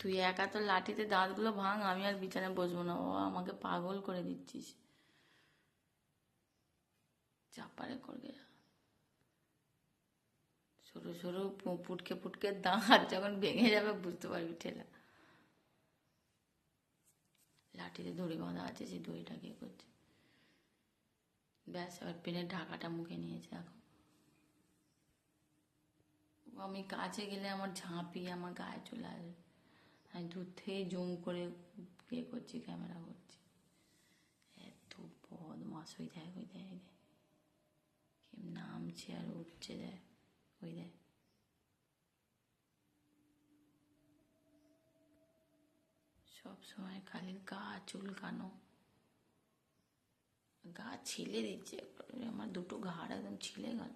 তুই একা তো লাঠিতে দাঁতগুলো ভাঙ, আমি আর বিছানায় বসবো না। ও আমাকে পাগল করে দিচ্ছিস। চাপারে করবে সরু সরু পুটকে পুটকে দাঁত যখন ভেঙে যাবে বুঝতে পারবি ঠেলা। লাঠিতে দড়ি বাঁধা আছে, সেই দড়িটা কে করছে? ব্যাস, এবার পেনের ঢাকাটা মুখে নিয়েছে এখন। আমি কাছে গেলে আমার ঝাঁপিয়ে আমার গায়ে চলে আসবে। আমি দূর থেকে জুম করে করছি, ক্যামেরা করছি। এত বদমাস, ওই দেয় ওই দেয় ওই দেয় কি নামছে আর উঠছে, দেয় ওই দেয়। সব সময় খালি গা চুলকানো, গা ছিলে দিচ্ছে। আমার দুটো ঘাড় একদম ছিলে গেল।